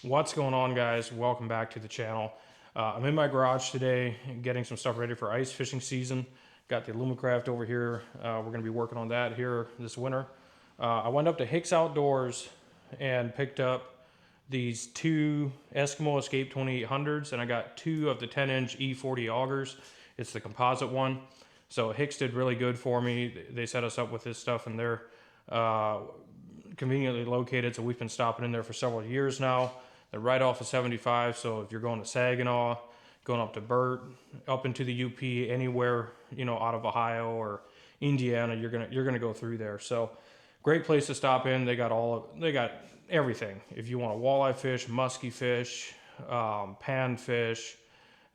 What's going on, guys? Welcome back to the channel. I'm in my garage today getting some stuff ready for ice fishing season. Got the Alumacraft over here. We're going to be working on that here this winter. I went up to Hicks Outdoors and picked up these two Eskimo Escape 2800s, and I got two of the 10-inch E40 Augers. It's the composite one. So Hicks did really good for me. They set us up with this stuff, and they're conveniently located, so we've been stopping in there for several years now. They're right off of 75, so if you're going to Saginaw, going up to Burt, up into the UP, anywhere, you know, out of Ohio or Indiana, you're gonna go through there. So great place to stop in. They got everything. If you want to walleye fish, musky fish, panfish,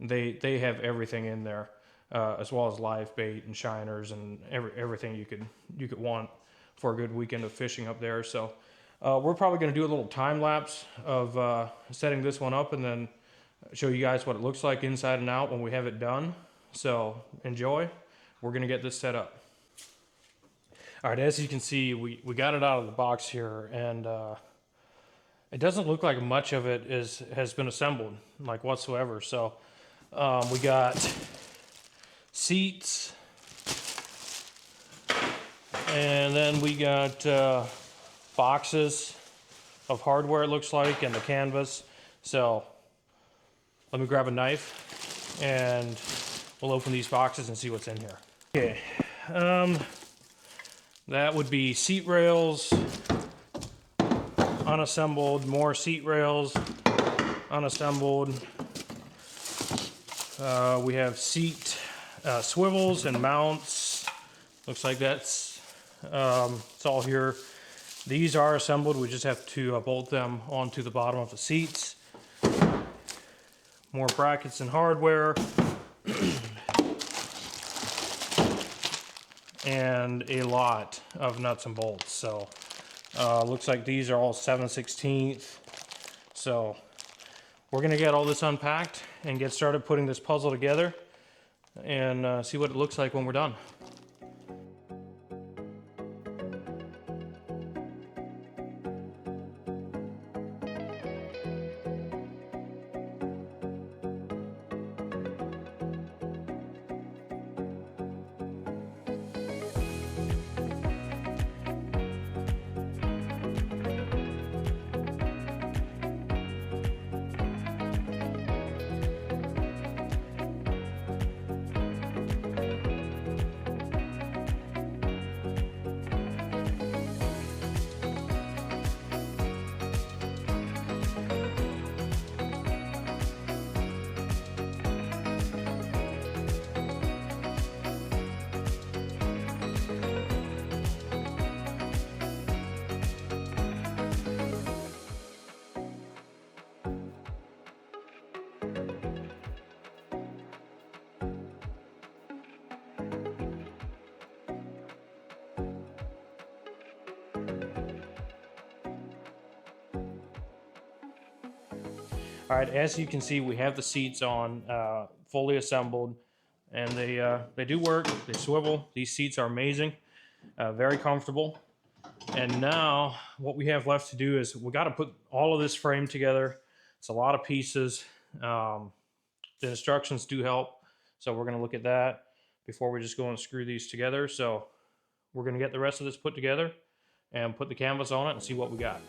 they have everything in there, as well as live bait and shiners and everything you could want for a good weekend of fishing up there. So we're probably going to do a little time lapse of setting this one up and then show you guys what it looks like inside and out when we have it done. So enjoy. We're going to get this set up. All right, as you can see, we got it out of the box here, and it doesn't look like much of it has been assembled, like whatsoever. So we got seats, and then we got boxes of hardware, it looks like, and the canvas. So let me grab a knife and we'll open these boxes and see what's in here. Okay, that would be seat rails, unassembled, more seat rails, unassembled. We have seat swivels and mounts. Looks like it's all here. These are assembled. We just have to bolt them onto the bottom of the seats. More brackets and hardware. And a lot of nuts and bolts. So looks like these are all 7/16. So we're gonna get all this unpacked and get started putting this puzzle together and see what it looks like when we're done. All right, as you can see, we have the seats on, fully assembled, and they do work. They swivel. These seats are amazing, very comfortable. And now what we have left to do is we got to put all of this frame together. It's a lot of pieces. The instructions do help, so we're going to look at that before we just go and screw these together. So we're going to get the rest of this put together and put the canvas on it and see what we got.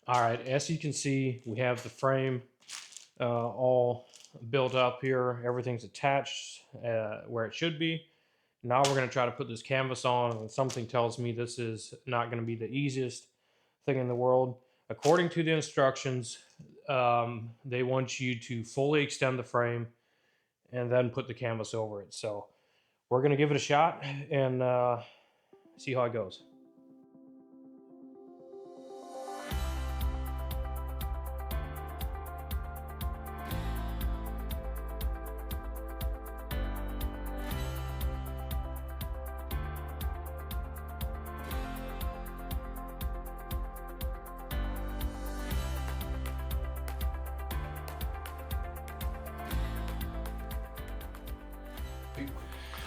All right, as you can see, we have the frame all built up here. Everything's attached where it should be. Now we're going to try to put this canvas on, and something tells me this is not going to be the easiest thing in the world. According to the instructions, they want you to fully extend the frame and then put the canvas over it. So we're going to give it a shot and see how it goes.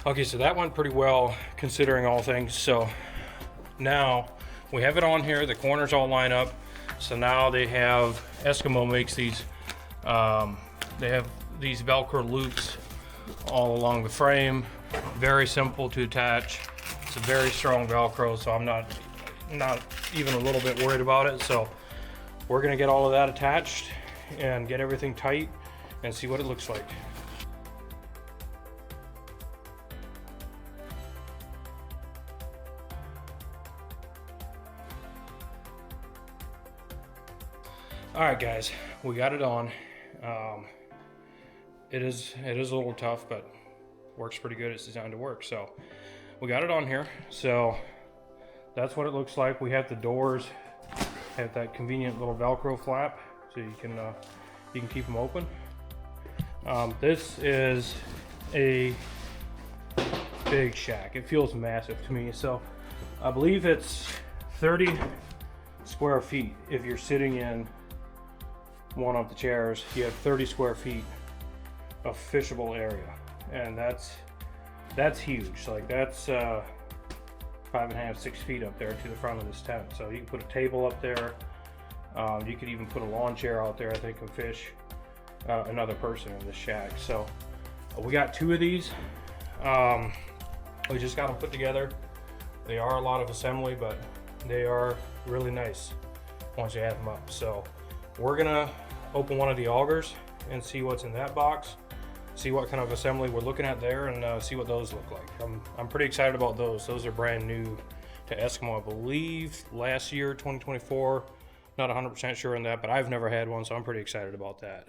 Okay, so that went pretty well considering all things. So now we have it on here, the corners all line up. So now Eskimo makes these, they have these Velcro loops all along the frame. Very simple to attach. It's a very strong Velcro, so I'm not even a little bit worried about it. So we're gonna get all of that attached and get everything tight and see what it looks like. All right, guys, we got it on. It is a little tough, but works pretty good. It's designed to work. So we got it on here. So that's what it looks like. We have the doors, have that convenient little Velcro flap, so you can keep them open. This is a big shack. It feels massive to me. So I believe it's 30 square feet. If you're sitting in one of the chairs, you have 30 square feet of fishable area, and that's huge. Like that's 5.5, 6 feet up there to the front of this tent. So you can put a table up there. You could even put a lawn chair out there, I think, and fish another person in this shack. So we got 2 of these. We just got them put together. They are a lot of assembly, but they are really nice once you add them up. So we're gonna open one of the Augers and see what's in that box, see what kind of assembly we're looking at there, and see what those look like. I'm pretty excited about those. Those are brand new to Eskimo, I believe last year, 2024. Not 100% sure on that, but I've never had one, so I'm pretty excited about that.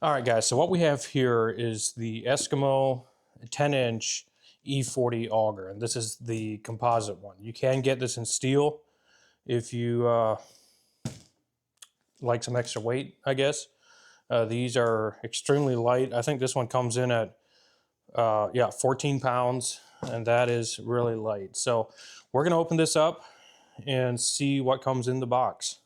All right, guys, so what we have here is the Eskimo 10-inch E40 auger, and this is the composite one. You can get this in steel if you like some extra weight, I guess. These are extremely light. I think this one comes in at 14 pounds, and that is really light. So we're gonna open this up and see what comes in the box.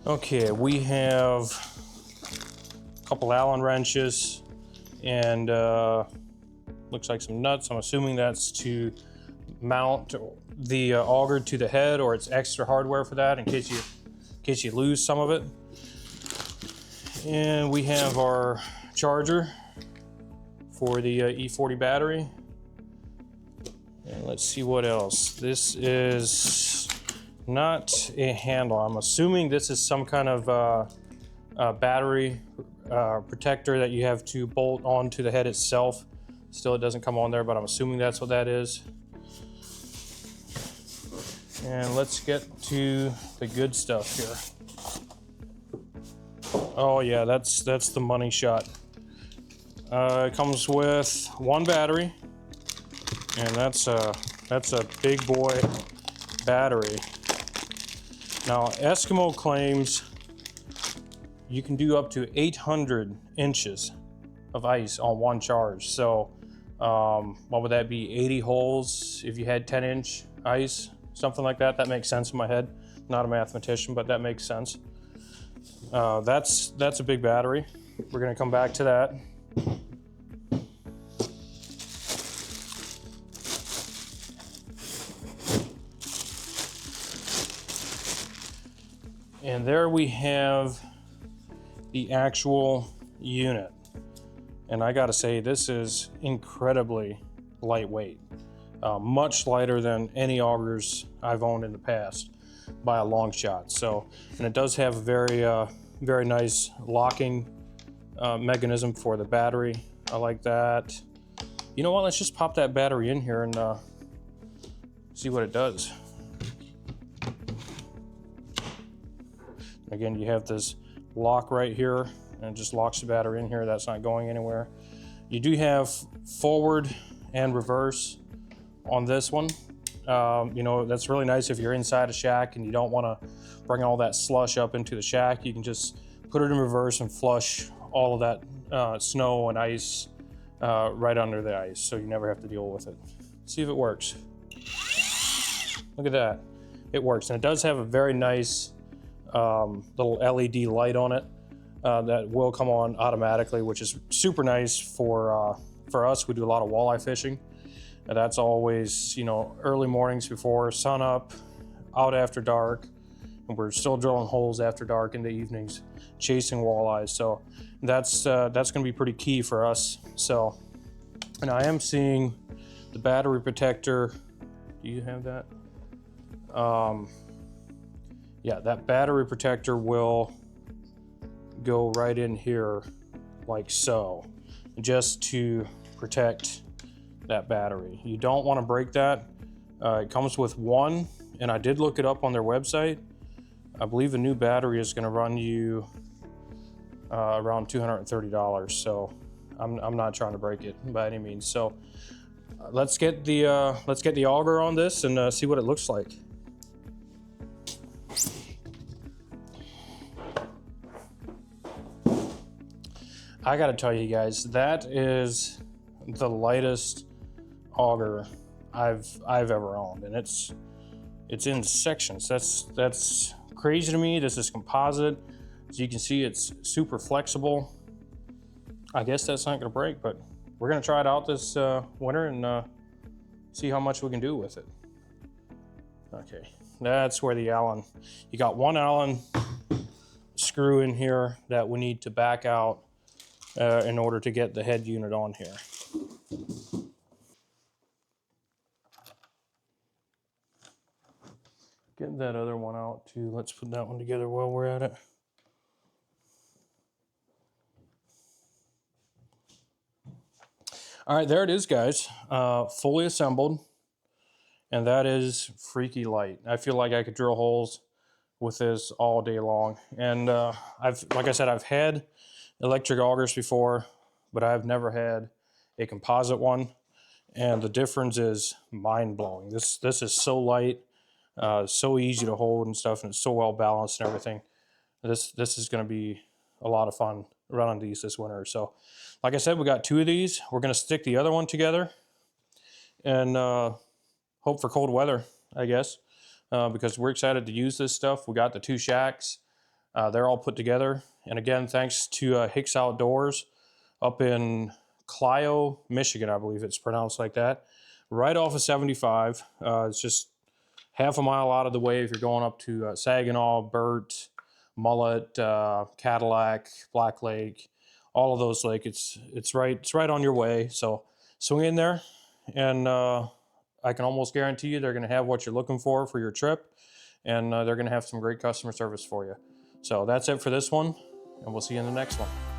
Okay, we have a couple Allen wrenches and looks like some nuts. I'm assuming that's to mount the auger to the head, or it's extra hardware for that in case you lose some of it. And we have our charger for the E40 battery. And let's see what else. This is not a handle. I'm assuming this is some kind of battery protector that you have to bolt onto the head itself. Still, it doesn't come on there, but I'm assuming that's what that is. And let's get to the good stuff here. Oh yeah, that's the money shot. It comes with one battery, and that's a big boy battery. Now, Eskimo claims you can do up to 800 inches of ice on one charge. So what would that be, 80 holes if you had 10-inch ice, something like that? That makes sense in my head. Not a mathematician, but that makes sense. That's a big battery. We're gonna come back to that. And there we have the actual unit. And I gotta say, this is incredibly lightweight. Much lighter than any augers I've owned in the past by a long shot. So, and it does have a very nice locking mechanism for the battery. I like that. You know what, let's just pop that battery in here and see what it does. Again, you have this lock right here, and it just locks the battery in here. That's not going anywhere. You do have forward and reverse on this one. You know, that's really nice if you're inside a shack and you don't want to bring all that slush up into the shack. You can just put it in reverse and flush all of that snow and ice right under the ice, so you never have to deal with it. See if it works. Look at that. It works, and it does have a very nice little LED light on it that will come on automatically, which is super nice for us. We do a lot of walleye fishing, and that's always, you know, early mornings before sun up, out after dark, and we're still drilling holes after dark in the evenings, chasing walleyes. So that's going to be pretty key for us. So, and I am seeing the battery protector. Do you have that? Yeah, that battery protector will go right in here like so, just to protect that battery. You don't want to break that. It comes with one, and I did look it up on their website. I believe a new battery is going to run you around $230. So I'm not trying to break it by any means. So let's get the auger on this and see what it looks like. I gotta tell you guys, that is the lightest auger I've ever owned, and it's in sections. That's crazy to me. This is composite. As you can see, it's super flexible. I guess that's not gonna break, but we're gonna try it out this winter and see how much we can do with it. Okay, that's where the Allen, you got one Allen screw in here that we need to back out in order to get the head unit on here. Get that other one out too. Let's put that one together while we're at it. All right, there it is, guys. Fully assembled, and that is freaky light. I feel like I could drill holes with this all day long. And like I said, I've had electric augers before, but I've never had a composite one, and the difference is mind-blowing. This is so light, so easy to hold and stuff, and it's so well balanced and everything. This is going to be a lot of fun running these this winter. So like I said, we got two of these. We're going to stick the other one together and hope for cold weather, I guess, because we're excited to use this stuff. We got the two shacks. They're all put together. And again, thanks to Hicks Outdoors up in Clio, Michigan, I believe it's pronounced like that, right off of 75. It's just half a mile out of the way if you're going up to Saginaw, Burt, Mullet, Cadillac, Black Lake, all of those lakes. It's right on your way. So swing in there, and I can almost guarantee you they're going to have what you're looking for your trip, and they're going to have some great customer service for you. So that's it for this one, and we'll see you in the next one.